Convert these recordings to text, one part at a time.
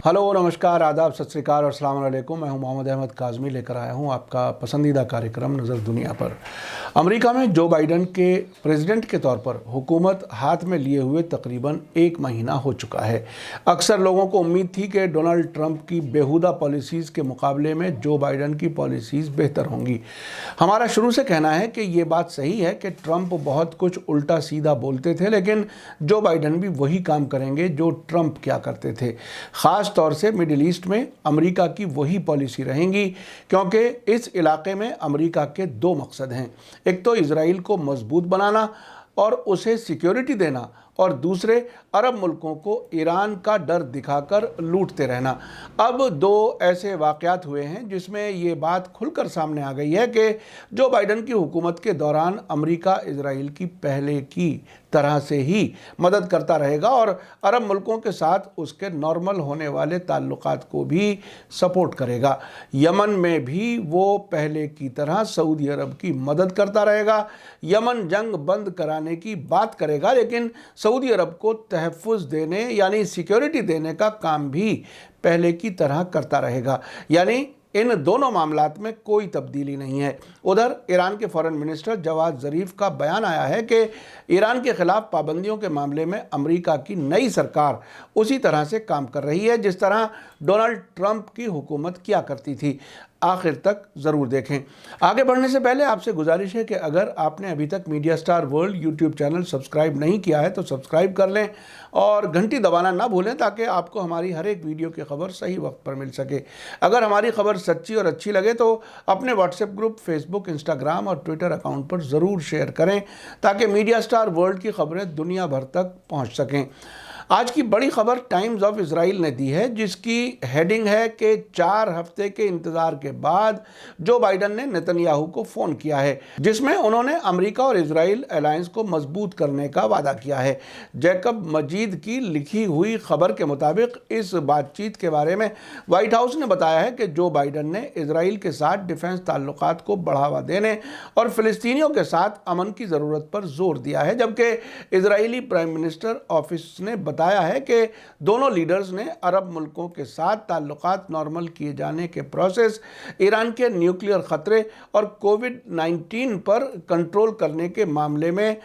Hello, नमस्कार, आदाब, सत श्री अकाल और अस्सलाम वालेकुम। मैं हूं मोहम्मद अहमद काज़मी, लेकर आया हूं आपका पसंदीदा कार्यक्रम नज़र दुनिया पर। अमेरिका में जो बाइडन के प्रेसिडेंट के तौर पर हुकूमत हाथ में लिए हुए तकरीबन 1 महीना हो चुका है। अक्सर लोगों को उम्मीद थी कि डोनाल्ड ट्रंप की बेहुदा पॉलिसीज़ के मुकाबले में जो बाइडन की पॉलिसीज़ बेहतर होंगी। हमारा शुरू से कहना है कि ये बात सही है कि ट्रंप बहुत कुछ उल्टा सीधा बोलते थे, लेकिन जो बाइडन भी वही काम करेंगे जो ट्रंप क्या करते थे। ख़ास तौर से मिडिल ईस्ट में अमेरिका की वही पॉलिसी रहेंगी, क्योंकि इस इलाके में अमेरिका के 2 मकसद हैं। एक तो इजराइल को मजबूत बनाना और उसे सिक्योरिटी देना, और दूसरे अरब मुल्कों को ईरान का डर दिखाकर लूटते रहना। अब 2 ऐसे वाक़यात हुए हैं जिसमें ये बात खुलकर सामने आ गई है कि जो बाइडन की हुकूमत के दौरान अमेरिका इजराइल की पहले की तरह से ही मदद करता रहेगा और अरब मुल्कों के साथ उसके नॉर्मल होने वाले ताल्लुकात को भी सपोर्ट करेगा। यमन में भी वो पहले की तरह सऊदी अरब की मदद करता रहेगा। यमन जंग बंद कराने की बात करेगा, लेकिन सऊदी अरब को तहफ़्फ़ुज़ देने यानी सिक्योरिटी देने का काम भी पहले की तरह करता रहेगा। यानी इन दोनों मामलात में कोई तब्दीली नहीं है। उधर ईरान के फॉरेन मिनिस्टर जवाद ज़रीफ का बयान आया है कि ईरान के ख़िलाफ़ पाबंदियों के मामले में अमेरिका की नई सरकार उसी तरह से काम कर रही है जिस तरह डोनाल्ड ट्रंप की हुकूमत किया करती थी। आखिर तक ज़रूर देखें। आगे बढ़ने से पहले आपसे गुजारिश है कि अगर आपने अभी तक media star world YouTube channel subscribe नहीं किया है तो सब्सक्राइब कर लें और घंटी दबाना ना भूलें, ताकि आपको हमारी हर एक वीडियो की खबर सही वक्त पर मिल सके। अगर हमारी खबर सच्ची और अच्छी लगे तो अपने व्हाट्सएप ग्रुप, फेसबुक, इंस्टाग्राम और ट्विटर अकाउंट पर ज़रूर शेयर करें, ताकि मीडिया स्टार वर्ल्ड की खबरें दुनिया भर तक पहुँच सकें। आज की बड़ी खबर टाइम्स ऑफ इजराइल ने दी है, जिसकी हेडिंग है कि 4 हफ्ते के इंतजार के बाद जो बाइडन ने नेतन्याहू को फ़ोन किया है, जिसमें उन्होंने अमेरिका और इजराइल अलायंस को मजबूत करने का वादा किया है। जैकब मजीद की लिखी हुई खबर के मुताबिक इस बातचीत के बारे में व्हाइट हाउस ने बताया है कि जो बाइडन ने इजराइल के साथ डिफेंस ताल्लुकात को बढ़ावा देने और फ़िलिस्तीनियों के साथ अमन की ज़रूरत पर जोर दिया है, जबकि इजरायली प्राइम मिनिस्टर ऑफिस ने बताया है कि दोनों लीडर्स ने अरब मुल्कों के साथ ताल्लुकात नॉर्मल किए जाने के प्रोसेस, ईरान के न्यूक्लियर ख़तरे और कोविड-19 पर कंट्रोल करने के मामले में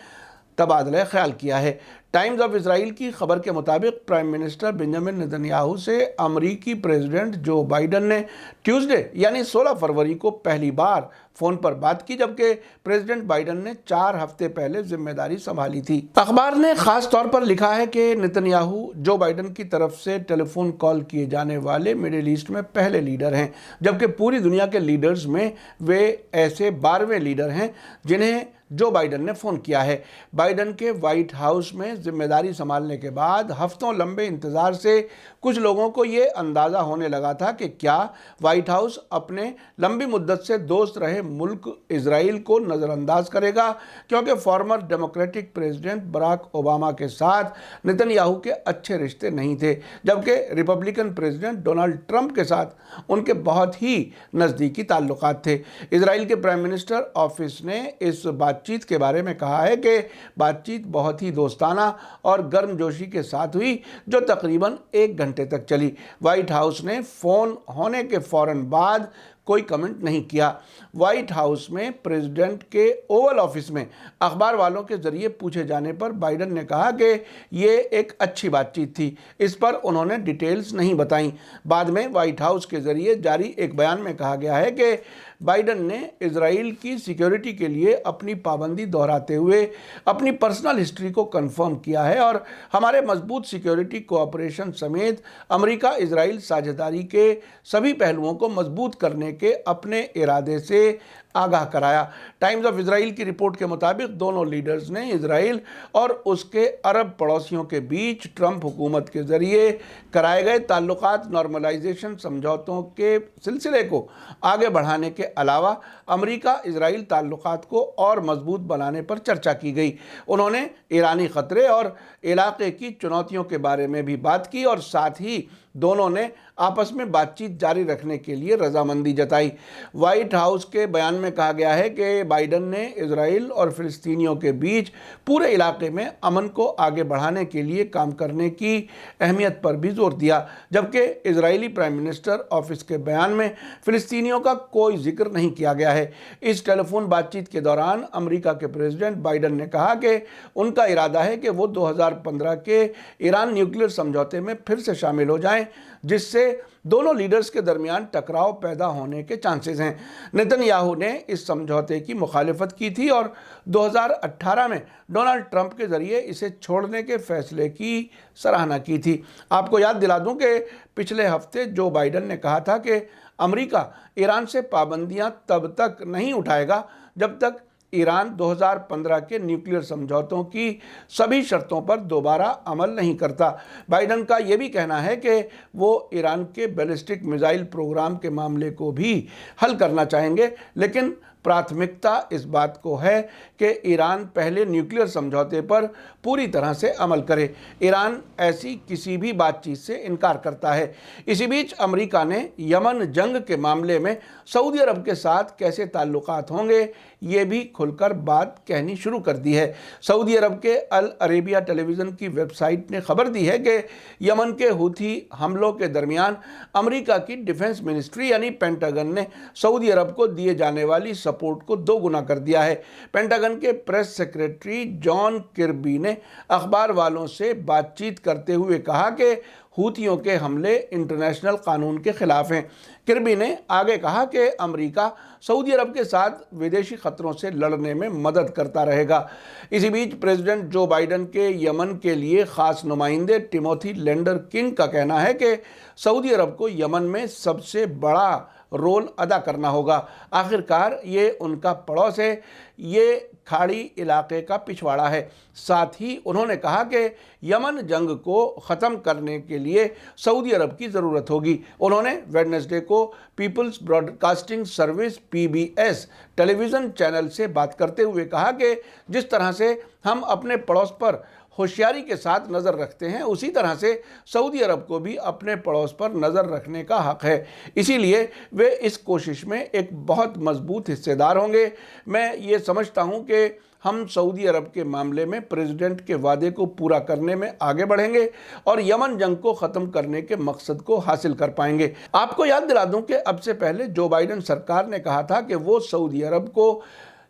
तबादला ख्याल किया है। टाइम्स ऑफ इजराइल की खबर के मुताबिक प्राइम मिनिस्टर बेंजामिन नेतन्याहू से अमरीकी प्रेसिडेंट जो बाइडन ने ट्यूसडे यानी 16 फरवरी को पहली बार फ़ोन पर बात की, जबकि प्रेसिडेंट बाइडन ने 4 हफ्ते पहले जिम्मेदारी संभाली थी। अखबार ने ख़ास तौर पर लिखा है कि नेतन्याहू जो बाइडन की तरफ से टेलीफोन कॉल किए जाने वाले मिडिल ईस्ट में पहले लीडर हैं, जबकि पूरी दुनिया के लीडर्स में वे ऐसे 12वें लीडर हैं जिन्हें जो बाइडन ने फ़ोन किया है। बाइडन के व्हाइट हाउस में जिम्मेदारी संभालने के बाद हफ्तों लंबे इंतज़ार से कुछ लोगों को ये अंदाज़ा होने लगा था कि क्या व्हाइट हाउस अपने लंबी मुद्दत से दोस्त रहे मुल्क इजराइल को नज़रअंदाज करेगा, क्योंकि former democratic president Barack Obama के साथ नेतन्याहू के अच्छे रिश्ते नहीं थे, जबकि रिपब्लिकन प्रेसिडेंट डोनाल्ड ट्रंप के साथ उनके बहुत ही नज़दीकी ताल्लुकात थे। इजराइल के प्राइम मिनिस्टर ऑफिस ने इस बातचीत के बारे में कहा है कि बातचीत बहुत ही दोस्ताना और गर्मजोशी के साथ हुई, जो तकरीबन 1 घंटे तक चली। व्हाइट हाउस ने फ़ोन होने के फ़ौरन बाद कोई कमेंट नहीं किया। व्हाइट हाउस में प्रेसिडेंट के ओवल ऑफिस में अखबार वालों के ज़रिए पूछे जाने पर बाइडन ने कहा कि ये एक अच्छी बातचीत थी। इस पर उन्होंने डिटेल्स नहीं बताई। बाद में व्हाइट हाउस के ज़रिए जारी एक बयान में कहा गया है कि बाइडन ने इजराइल की सिक्योरिटी के लिए अपनी पाबंदी दोहराते हुए अपनी पर्सनल हिस्ट्री को कंफर्म किया है और हमारे मजबूत सिक्योरिटी कोऑपरेशन समेत अमेरिका इजराइल साझेदारी के सभी पहलुओं को मजबूत करने के अपने इरादे से आगाह कराया। टाइम्स ऑफ इजराइल की रिपोर्ट के मुताबिक दोनों लीडर्स ने इजराइल और उसके अरब पड़ोसियों के बीच ट्रंप हुकूमत के ज़रिए कराए गए ताल्लुकात नॉर्मलाइजेशन समझौतों के सिलसिले को आगे बढ़ाने के अलावा अमेरिका इजराइल ताल्लुकात को और मजबूत बनाने पर चर्चा की गई। उन्होंने ईरानी ख़तरे और इलाके की चुनौतियों के बारे में भी बात की और साथ ही दोनों ने आपस में बातचीत जारी रखने के लिए रजामंदी जताई। व्हाइट हाउस के बयान में कहा गया है कि बाइडन ने इजराइल और फिलिस्तीनियों के बीच पूरे इलाके में अमन को आगे बढ़ाने के लिए काम करने की अहमियत पर भी जोर दिया, जबकि इजरायली प्राइम मिनिस्टर ऑफिस के बयान में फिलिस्तीनियों का कोई जिक्र नहीं किया गया है। इस टेलीफोन बातचीत के दौरान अमेरिका के प्रेसिडेंट बाइडन ने कहा कि उनका इरादा है कि वो 2015 के ईरान न्यूक्लियर समझौते में फिर से शामिल हो जाएं, जिससे दोनों लीडर्स के दरमियान टकराव पैदा होने के चांसेस हैं। नेतन्याहू ने इस समझौते की मुखालिफत की थी और 2018 में डोनाल्ड ट्रंप के जरिए इसे छोड़ने के फैसले की सराहना की थी। आपको याद दिला दूं कि पिछले हफ्ते जो बाइडन ने कहा था कि अमेरिका ईरान से पाबंदियां तब तक नहीं उठाएगा जब तक ईरान 2015 के न्यूक्लियर समझौतों की सभी शर्तों पर दोबारा अमल नहीं करता। बाइडन का यह भी कहना है कि वो ईरान के बैलिस्टिक मिसाइल प्रोग्राम के मामले को भी हल करना चाहेंगे, लेकिन प्राथमिकता इस बात को है कि ईरान पहले न्यूक्लियर समझौते पर पूरी तरह से अमल करे। ईरान ऐसी किसी भी बातचीत से इनकार करता है। इसी बीच अमेरिका ने यमन जंग के मामले में सऊदी अरब के साथ कैसे ताल्लुकात होंगे, ये भी खुलकर बात कहनी शुरू कर दी है। सऊदी अरब के अल अरेबिया टेलीविज़न की वेबसाइट ने खबर दी है कि यमन के हूथी हमलों के दरमियान अमेरिका की डिफेंस मिनिस्ट्री यानी पेंटागन ने सऊदी अरब को दिए जाने वाली सपोर्ट को 2 गुना कर दिया है। पेंटागन के प्रेस सेक्रेटरी जॉन किर्बी ने अखबार वालों से बातचीत करते हुए कहा कि हूथियों के हमले इंटरनेशनल कानून के खिलाफ हैं। किर्बी ने आगे कहा कि अमेरिका सऊदी अरब के साथ विदेशी खतरों से लड़ने में मदद करता रहेगा। इसी बीच प्रेसिडेंट जो बाइडन के यमन के लिए खास नुमाइंदे टिमोथी लेंडर किंग का कहना है कि सऊदी अरब को यमन में सबसे बड़ा रोल अदा करना होगा। आखिरकार ये उनका पड़ोस है, ये खाड़ी इलाके का पिछवाड़ा है। साथ ही उन्होंने कहा कि यमन जंग को ख़त्म करने के लिए सऊदी अरब की ज़रूरत होगी। उन्होंने वेडनेसडे को people's broadcasting service PBS television channel से बात करते हुए कहा कि जिस तरह से हम अपने पड़ोस पर होशियारी के साथ नज़र रखते हैं, उसी तरह से सऊदी अरब को भी अपने पड़ोस पर नज़र रखने का हक़ है। इसीलिए वे इस कोशिश में एक बहुत मजबूत हिस्सेदार होंगे। मैं ये समझता हूँ कि हम सऊदी अरब के मामले में प्रेसिडेंट के वादे को पूरा करने में आगे बढ़ेंगे और यमन जंग को ख़त्म करने के मकसद को हासिल कर पाएंगे। आपको याद दिला दूं कि अब से पहले जो बाइडन सरकार ने कहा था कि वो सऊदी अरब को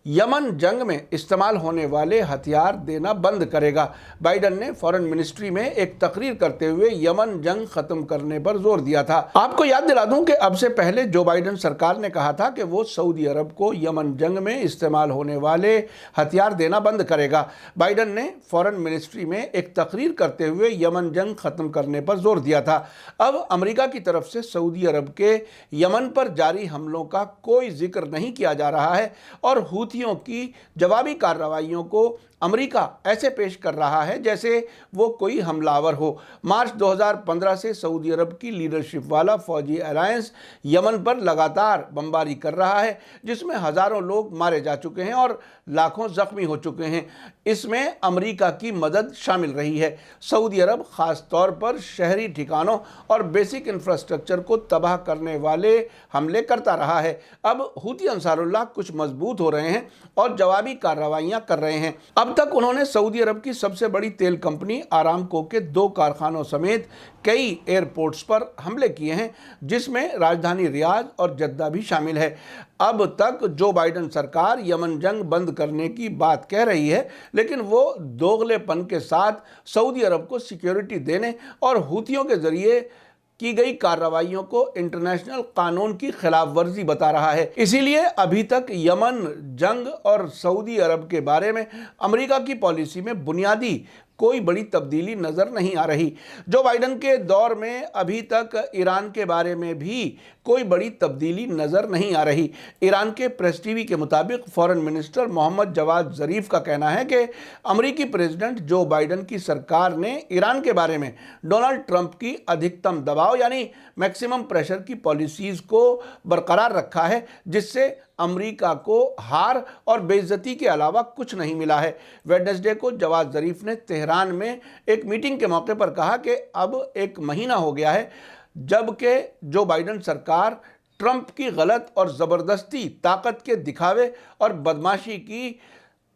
यमन जंग में इस्तेमाल होने वाले हथियार देना बंद करेगा। बाइडन ने फॉरेन मिनिस्ट्री में एक तकरीर करते हुए यमन जंग खत्म करने पर जोर दिया था। आपको याद दिला दूं कि अब से पहले जो बाइडन सरकार ने कहा था कि वो सऊदी अरब को यमन जंग में इस्तेमाल होने वाले हथियार देना बंद करेगा। बाइडन ने फॉरेन मिनिस्ट्री में एक तकरीर करते हुए यमन जंग खत्म करने पर जोर दिया था। अब अमेरिका की तरफ से सऊदी अरब के यमन पर जारी हमलों का कोई जिक्र नहीं किया जा रहा है और हूथियों की जवाबी कार्रवाइयों को अमेरिका ऐसे पेश कर रहा है जैसे वो कोई हमलावर हो। मार्च 2015 से सऊदी अरब की लीडरशिप वाला फौजी अलायंस यमन पर लगातार बमबारी कर रहा है, जिसमें हज़ारों लोग मारे जा चुके हैं और लाखों जख्मी हो चुके हैं। इसमें अमेरिका की मदद शामिल रही है। सऊदी अरब ख़ास तौर पर शहरी ठिकानों और बेसिक इंफ्रास्ट्रक्चर को तबाह करने वाले हमले करता रहा है। अब हूती अंसारुल्लाह कुछ मजबूत हो रहे हैं और जवाबी कार्रवाइयाँ कर रहे हैं। अब तक उन्होंने सऊदी अरब की सबसे बड़ी तेल कंपनी आरामको के 2 कारखानों समेत कई एयरपोर्ट्स पर हमले किए हैं, जिसमें राजधानी रियाद और जद्दा भी शामिल है। अब तक जो बाइडन सरकार यमन जंग बंद करने की बात कह रही है, लेकिन वो दोगलेपन के साथ सऊदी अरब को सिक्योरिटी देने और हूतियों के जरिए की गई कार्रवाइयों को इंटरनेशनल कानून की खिलाफ वर्जी बता रहा है। इसीलिए अभी तक यमन जंग और सऊदी अरब के बारे में अमेरिका की पॉलिसी में बुनियादी कोई बड़ी तब्दीली नज़र नहीं आ रही। जो बाइडन के दौर में अभी तक ईरान के बारे में भी कोई बड़ी तब्दीली नज़र नहीं आ रही। ईरान के प्रेस टीवी के मुताबिक फॉरेन मिनिस्टर मोहम्मद जवाद ज़रीफ का कहना है कि अमेरिकी प्रेसिडेंट जो बाइडन की सरकार ने ईरान के बारे में डोनाल्ड ट्रंप की अधिकतम दबाव यानी मैक्सिमम प्रेशर की पॉलिसीज़ को बरकरार रखा है, जिससे अमेरिका को हार और बेइज्जती के अलावा कुछ नहीं मिला है। वेडनेसडे को जवाद ज़रीफ ने तेहरान में एक मीटिंग के मौके पर कहा कि अब 1 महीना हो गया है जबकि जो बाइडन सरकार ट्रंप की गलत और ज़बरदस्ती ताकत के दिखावे और बदमाशी की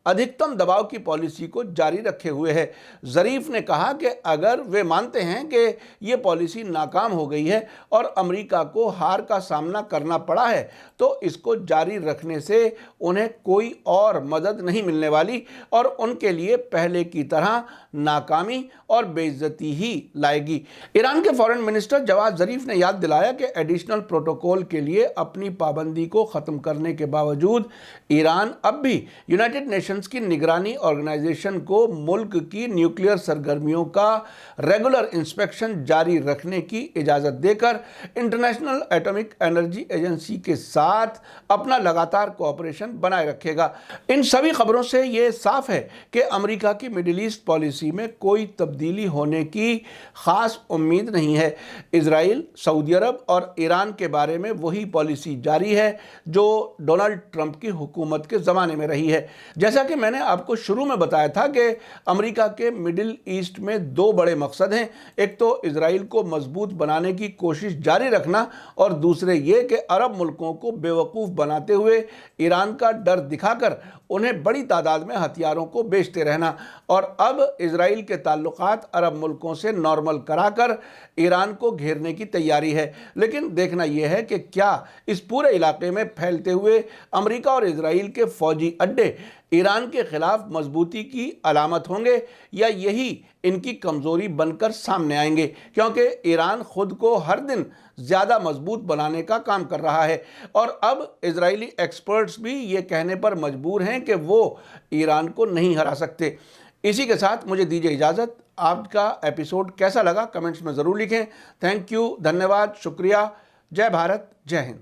अधिकतम दबाव की पॉलिसी को जारी रखे हुए है। ज़रीफ ने कहा कि अगर वे मानते हैं कि ये पॉलिसी नाकाम हो गई है और अमेरिका को हार का सामना करना पड़ा है तो इसको जारी रखने से उन्हें कोई और मदद नहीं मिलने वाली और उनके लिए पहले की तरह नाकामी और बेइज्जती ही लाएगी। ईरान के फॉरेन मिनिस्टर जवाद ज़रीफ ने याद दिलाया कि एडिशनल प्रोटोकॉल के लिए अपनी पाबंदी को ख़त्म करने के बावजूद ईरान अब भी यूनाइटेड नेशंस की निगरानी ऑर्गेनाइजेशन को मुल्क की न्यूक्लियर सरगर्मियों का रेगुलर इंस्पेक्शन जारी रखने की इजाज़त देकर इंटरनेशनल एटॉमिक एनर्जी एजेंसी के साथ अपना लगातार कोऑपरेशन बनाए रखेगा। इन सभी खबरों से ये साफ है कि अमेरिका की मिडिल ईस्ट पॉलिसी में कोई तब्दीली होने की खास उम्मीद नहीं है। इजराइल, सऊदी अरब और ईरान के बारे में वही पॉलिसी जारी है जो डोनाल्ड ट्रंप की हुकूमत के ज़माने में रही है। जैसा कि मैंने आपको शुरू में बताया था कि अमेरिका के मिडिल ईस्ट में दो बड़े मकसद हैं, एक तो इजराइल को मजबूत बनाने की कोशिश जारी रखना और दूसरे ये कि अरब मुल्कों को बेवकूफ़ बनाते हुए ईरान का डर दिखाकर उन्हें बड़ी तादाद में हथियारों को बेचते रहना। और अब इजराइल के ताल्लुकात अरब मुल्कों से नॉर्मल कराकर ईरान को घेरने की तैयारी है। लेकिन देखना यह है कि क्या इस पूरे इलाके में फैलते हुए अमेरिका और इजराइल के फौजी अड्डे ईरान के खिलाफ मजबूती की अलामत होंगे या यही इनकी कमज़ोरी बनकर सामने आएंगे, क्योंकि ईरान खुद को हर दिन ज़्यादा मजबूत बनाने का काम कर रहा है और अब इजरायली एक्सपर्ट्स भी ये कहने पर मजबूर हैं कि वो ईरान को नहीं हरा सकते। इसी के साथ मुझे दीजिए इजाज़त। आपका एपिसोड कैसा लगा कमेंट्स में ज़रूर लिखें। थैंक यू, धन्यवाद, शुक्रिया। जय भारत, जय हिंद।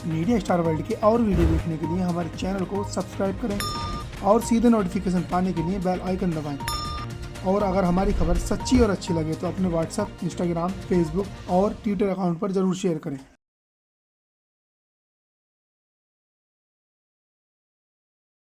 मीडिया स्टार वर्ल्ड के और वीडियो देखने के लिए हमारे चैनल को सब्सक्राइब करें और सीधे नोटिफिकेशन पाने के लिए बेल आइकन दबाएं। और अगर हमारी खबर सच्ची और अच्छी लगे तो अपने व्हाट्सएप, इंस्टाग्राम, फेसबुक और ट्विटर अकाउंट पर ज़रूर शेयर करें।